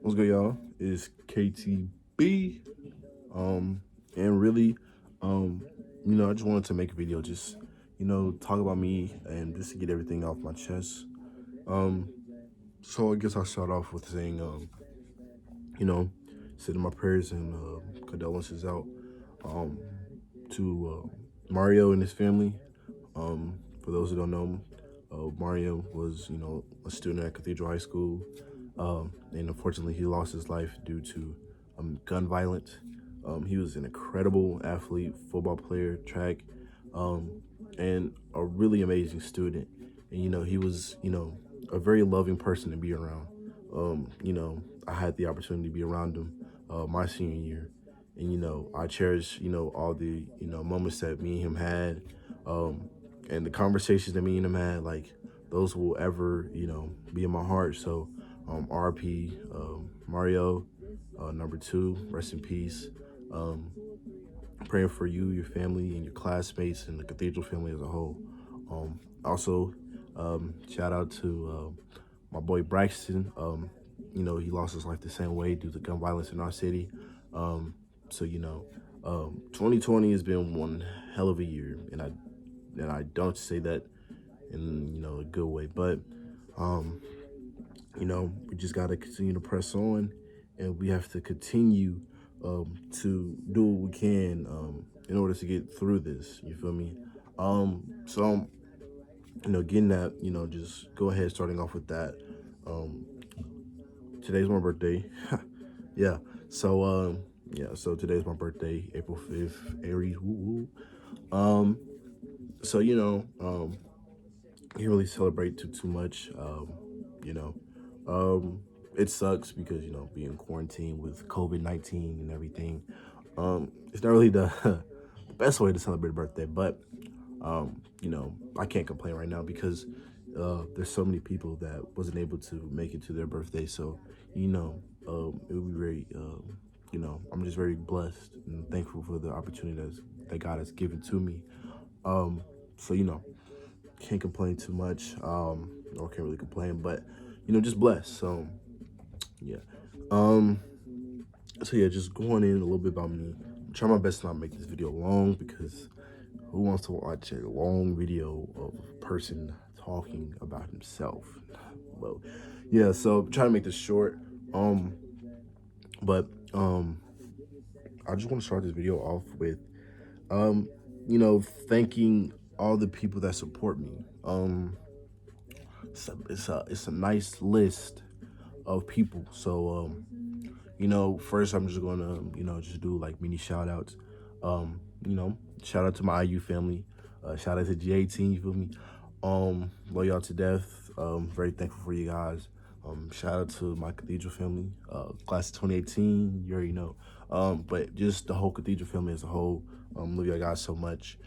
What's good, y'all? It's KTB. And really, um, I just wanted to make a video, just talk about me and just to get everything off my chest. Um, so I guess I'll start off with saying, you know, sending my prayers and condolences out um to Mario and his family. For those who don't know, Mario was, a student at Cathedral High School, and unfortunately, he lost his life due to gun violence. He was an incredible athlete, football player, track, um, and a really amazing student. And he was, a very loving person to be around. I had the opportunity to be around him my senior year, and I cherish, all the moments that me and him had. And the conversations that me and him had, like those will ever, be in my heart. So, RP, Mario, number two, rest in peace. Um, Praying for you, your family, and your classmates, and the Cathedral family as a whole. Also, shout out to my boy Braxton. He lost his life the same way due to gun violence in our city. So 2020 has been one hell of a year, and I don't say that in a good way, but we just got to continue to press on, and we have to continue to do what we can in order to get through this. You feel me? So getting that, just go ahead, starting off with that. Um, Today's my birthday. Yeah. So today's my birthday, April 5th, Aries. Woo woo. So can't really celebrate too much. You know, it sucks because being quarantined with COVID-19 and everything. It's not really the the best way to celebrate a birthday, but I can't complain right now because there's so many people that wasn't able to make it to their birthday. So it would be very I'm just very blessed and thankful for the opportunity that God has given to me. So can't complain too much, or can't really complain, but just blessed. So yeah. Um, so yeah, just going in a little bit about me. I'm trying my best to not make this video long because who wants to watch a long video of a person talking about himself? Well, yeah. So trying to make this short. But I just want to start this video off with um, thanking all the people that support me. It's a nice list of people. So first I'm just gonna just do like mini shout outs. Shout out to my IU family. Shout out to G18. You feel me? Love y'all to death. Very thankful for you guys. Shout out to my Cathedral family, class of 2018. You already know. But just the whole Cathedral family as a whole. Love y'all guys so much.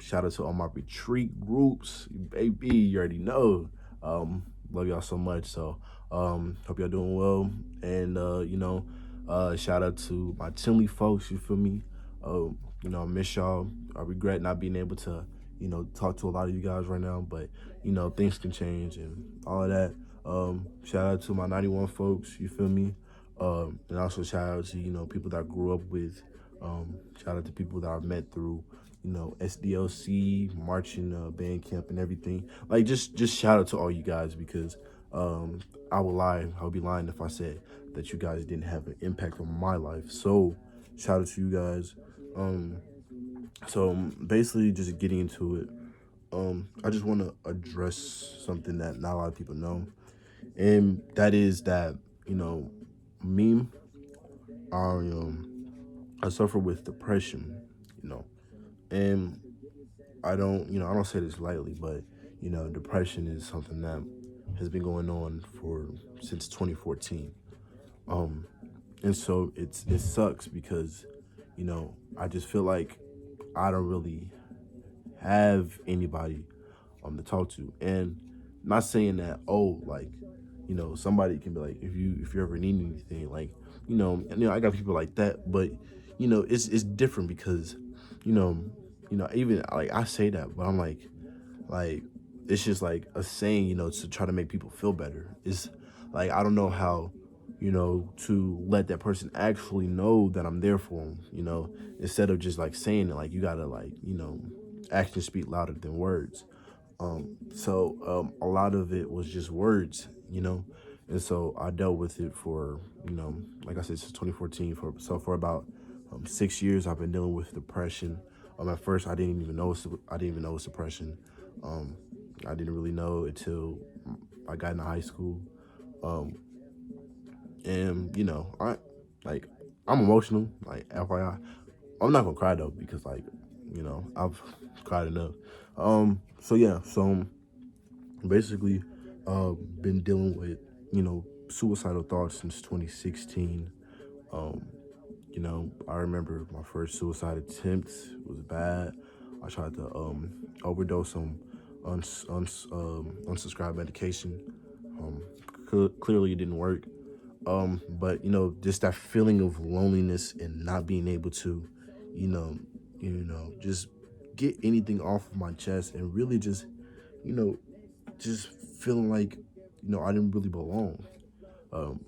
Shout out to all my retreat groups, baby. You already know. Love y'all so much. So hope y'all doing well. And shout out to my Tinley folks. You feel me? I miss y'all. I regret not being able to talk to a lot of you guys right now, but things can change and all of that. Shout out to my 91 folks, you feel me? And also shout out to people that I grew up with. Shout out to people that I met through SDLC, marching band camp and everything. Like just shout out to all you guys because I would be lying if I said that you guys didn't have an impact on my life. So shout out to you guys. So basically just getting into it, I just want to address something that not a lot of people know, and that is that me, I suffer with depression, and I don't say this lightly, but depression is something that has been going on since 2014. And so it sucks because I just feel like I don't really have anybody to talk to. And not saying that like somebody can be like, if you ever need anything, like I got people like that, but it's different because even like I say that, but I'm like it's just like a saying to try to make people feel better. It's like I don't know how you know, to let that person actually know that I'm there for them, you know, instead of just like saying it. Like, you gotta, like, you know, actions speak louder than words. A lot of it was just words, you know, and so I dealt with it for, you know, like I said, since 2014. For about 6 years, I've been dealing with depression. At first, I didn't even know it was depression. Um, I didn't really know until I got into high school. Um, and you know, like I'm emotional. Like, FYI, I'm not gonna cry though, because, like, you know, I've cried enough. So basically, been dealing with, you know, suicidal thoughts since 2016. Um, you know, I remember my first suicide attempt was bad. I tried to overdose on unsubscribed medication. Um, Clearly it didn't work. But you know, just that feeling of loneliness and not being able to, you know, just get anything off of my chest, and really just, you know, just feeling like, you know, I didn't really belong. Um,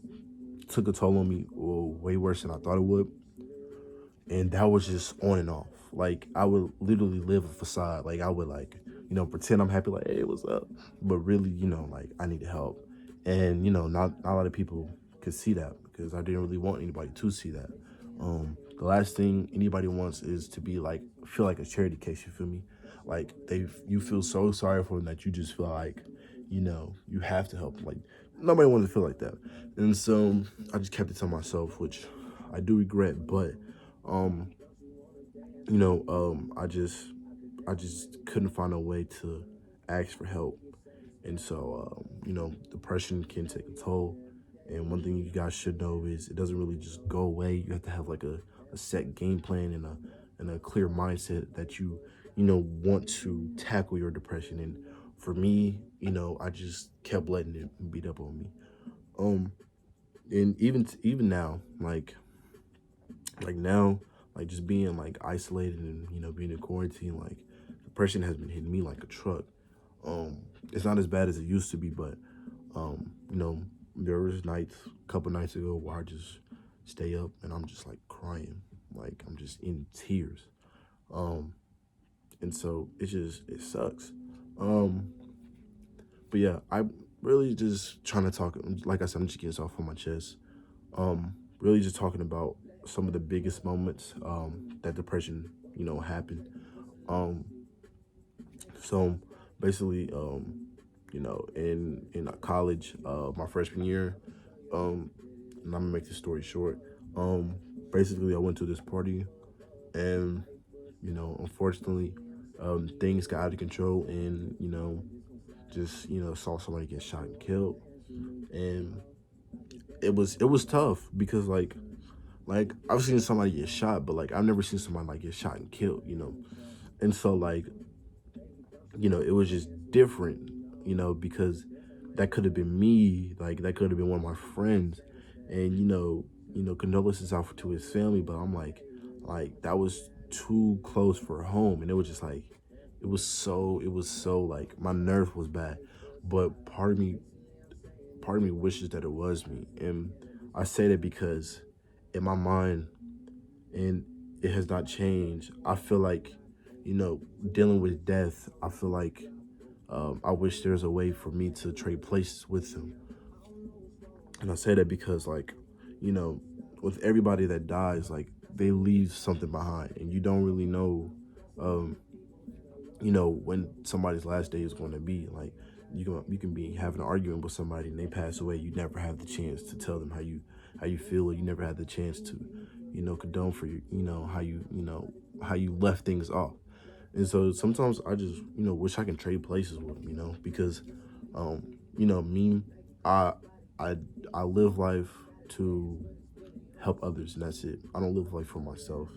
Took a toll on me, way worse than I thought it would, and that was just on and off. Like, I would literally live a facade. Like, I would, like, you know, pretend I'm happy, like, hey, what's up? But really, you know, like, I needed help. And, you know, not a lot of people could see that, because I didn't really want anybody to see that. The last thing anybody wants is to be like, feel like a charity case, you feel me? Like, you feel so sorry for them that you just feel like, you know, you have to help them. Like, nobody wants to feel like that. And so I just kept it to myself, which I do regret. But um I just couldn't find a way to ask for help. And so you know, depression can take a toll, and one thing you guys should know is it doesn't really just go away. You have to have like a set game plan and a clear mindset that you know, want to tackle your depression. And for me, you know, I just kept letting it beat up on me. um and even now, like now, like, just being like isolated and, you know, being in quarantine, like, depression has been hitting me like a truck. It's not as bad as it used to be, but you know, there was a couple nights ago, where I just stay up and I'm just like crying, like I'm just in tears. um and so it sucks. um but yeah, I really just trying to talk, like I said, I'm just getting this off on my chest. Really just talking about some of the biggest moments that depression, you know, happened. Um, so basically, you know, in college, my freshman year, um, and I'm gonna make this story short. Um, Basically, I went to this party, and, you know, unfortunately, things got out of control, and, you know, just, you know, saw somebody get shot and killed. And it was tough, because like, I've seen somebody get shot, but like, I've never seen somebody like get shot and killed, you know. And so, like, you know, it was just different, you know, because that could have been me, like that could have been one of my friends. And, you know, condolences out to his family, but I'm like, that was too close for home. And it was just like, it was so like, my nerve was bad. But part of me wishes that it was me. And I say that because in my mind, and it has not changed, I feel like, you know, dealing with death, I feel like, I wish there's a way for me to trade places with him. And I say that because, like, you know, with everybody that dies, like, they leave something behind, and you don't really know, um, you know, when somebody's last day is going to be. Like, you can be having an argument with somebody and they pass away. You never have the chance to tell them how you feel, or you never had the chance to, you know, condone for you know, how you left things off. And so sometimes I just, you know, wish I can trade places with them, you know, because you know, me, I I I live life to help others, and that's it. I don't live life for myself.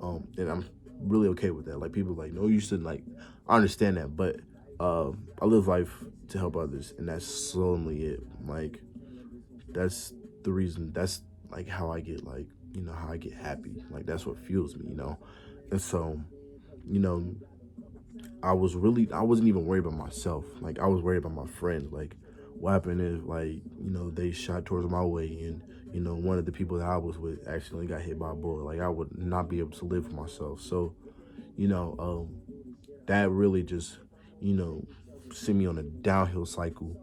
And I'm really okay with that. Like, people like, no, you shouldn't. Like, I understand that, but I live life to help others, and that's solely it. Like, that's the reason. That's like how I get, like, you know, how I get happy. Like, that's what fuels me, you know. And so, you know, I wasn't even worried about myself. Like, I was worried about my friends. Like, what happened is, like, you know, they shot towards my way, and, you know, one of the people that I was with accidentally got hit by a bullet. Like, I would not be able to live for myself. So, you know, that really just, you know, sent me on a downhill cycle.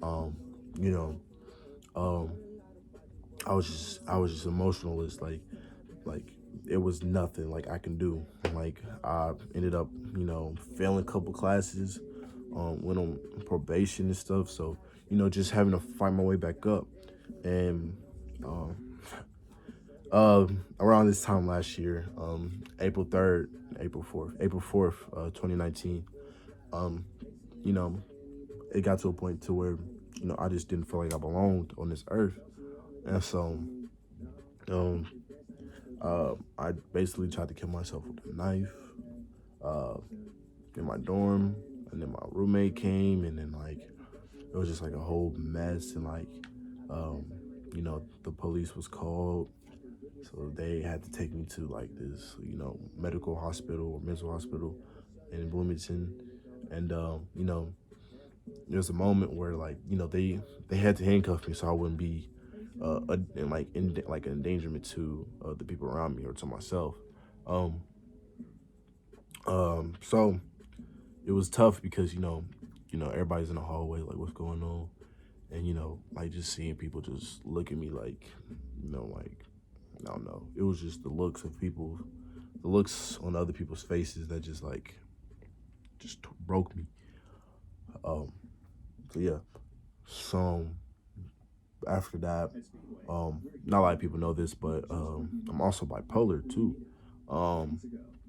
Um, you know, um, I was just emotional. It's like it was nothing like I can do. Like, I ended up, you know, failing a couple classes, went on probation and stuff. So, you know, just having to fight my way back up. And um, around this time last year, April 3rd, April 4th, 2019, um, you know, it got to a point to where, you know, I just didn't feel like I belonged on this earth. And so, um, I basically tried to kill myself with a knife, uh, in my dorm, and then my roommate came, and then, like, it was just like a whole mess, and, like, um, you know, the police was called, so they had to take me to, like, this, you know, medical hospital or mental hospital in Bloomington. And you know, there's a moment where, like, you know, they had to handcuff me so I wouldn't be like an endangerment to the people around me or to myself. Um, so it was tough because, you know, everybody's in the hallway, like, what's going on? And, you know, like, just seeing people just look at me like, you know, like, I don't know. It was just the looks of people, the looks on other people's faces that just, like, just broke me. Um, so yeah. So after that, not a lot of people know this, but I'm also bipolar too. Um,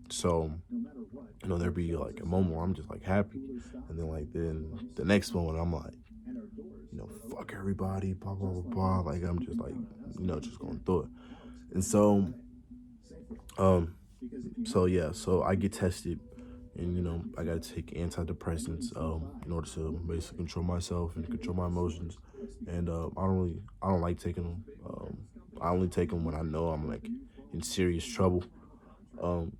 so, you know, there'd be like a moment where I'm just like happy, and then the next moment I'm like, you know, fuck everybody, blah blah blah blah. Like, I'm just like, you know, just going through it. And so, um, so yeah, so I get tested, and, you know, I gotta take antidepressants in order to basically control myself and control my emotions. And I don't like taking them. I only take them when I know I'm, like, in serious trouble. Um,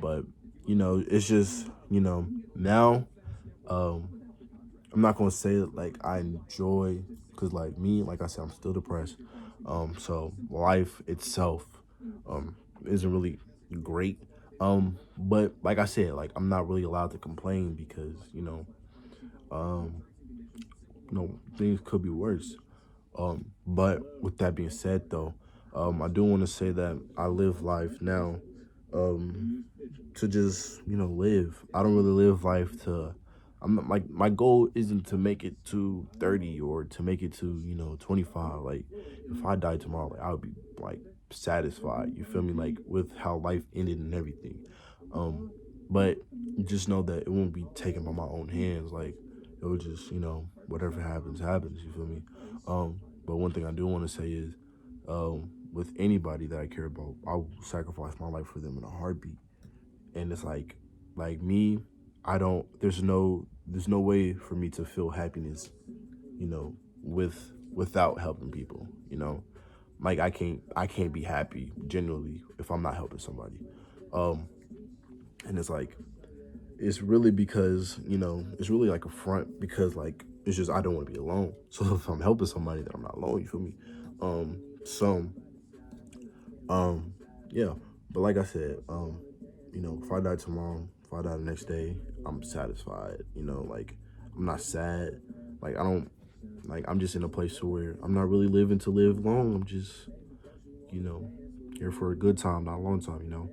but, you know, it's just, you know, now, um, I'm not gonna say that, like, I enjoy, because, like, me, like I said, I'm still depressed. So life itself, isn't really great. But like I said, like, I'm not really allowed to complain because, um, things could be worse. But with that being said, though, I do want to say that I live life now, um, to just, you know, live. I don't really live life to. I'm not, my goal isn't to make it to 30 or to make it to, you know, 25. Like, if I die tomorrow, like, I would be, like, satisfied. You feel me? Like, with how life ended and everything. Um, but just know that it won't be taken by my own hands. Like, it will just, you know, whatever happens, happens. You feel me? But one thing I do want to say is, with anybody that I care about, I will sacrifice my life for them in a heartbeat. And it's like me, I don't. There's no way for me to feel happiness, you know, without helping people. You know, like, I can't be happy genuinely if I'm not helping somebody. Um, and it's really because, you know, it's really like a front because, like, it's just I don't want to be alone. So if I'm helping somebody, then I'm not alone. You feel me? So um, yeah. But like I said, you know, if I die tomorrow, if I die the next day, I'm satisfied. You know, like, I'm not sad. Like, I don't, like, I'm just in a place where I'm not really living to live long. I'm just, you know, here for a good time, not a long time. You know,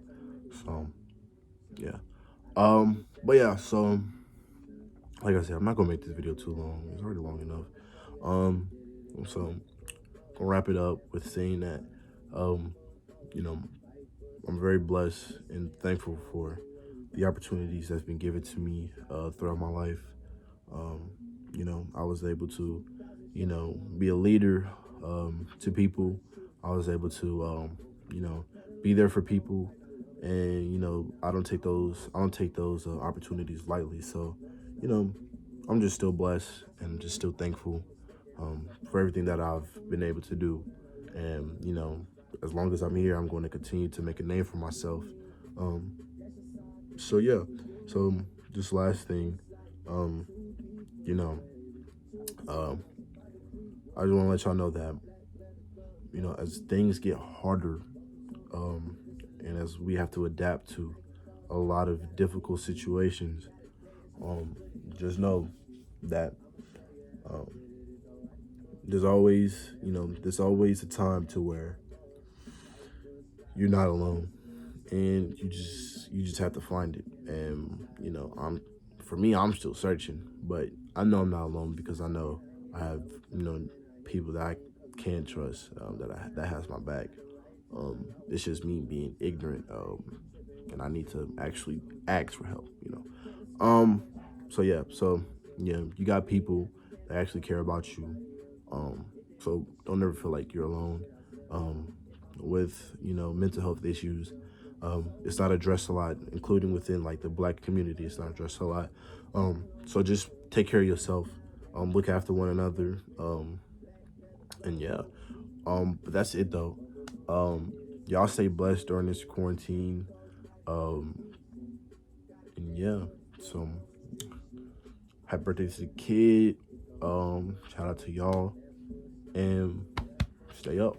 so yeah. But yeah, so like I said, I'm not gonna make this video too long. It's already long enough. Um, so I'll wrap it up with saying that, um, you know, I'm very blessed and thankful for the opportunities that's been given to me throughout my life. Um, you know, I was able to, you know, be a leader to people. I was able to, you know, be there for people, and, you know, I don't take those opportunities lightly. So, you know, I'm just still blessed and just still thankful for everything that I've been able to do. And, you know, as long as I'm here, I'm going to continue to make a name for myself. Um, so yeah, so just last thing, you know, Um, I just want to let y'all know that, you know, as things get harder, and as we have to adapt to a lot of difficult situations, um, just know that um, there's always a time to where you're not alone, and you just have to find it. And for me, I'm still searching, but I know I'm not alone because I know I have people that I can trust, that has my back. It's just me being ignorant, and I need to actually ask for help. Um, so you got people that actually care about you. So don't ever feel like you're alone. Um, with mental health issues, it's not addressed a lot, including within like the Black community. It's not addressed a lot. So just take care of yourself. Look after one another. And yeah. But that's it though. Y'all stay blessed during this quarantine. Um, and yeah. So happy birthday to the kid. Shout out to y'all and stay up.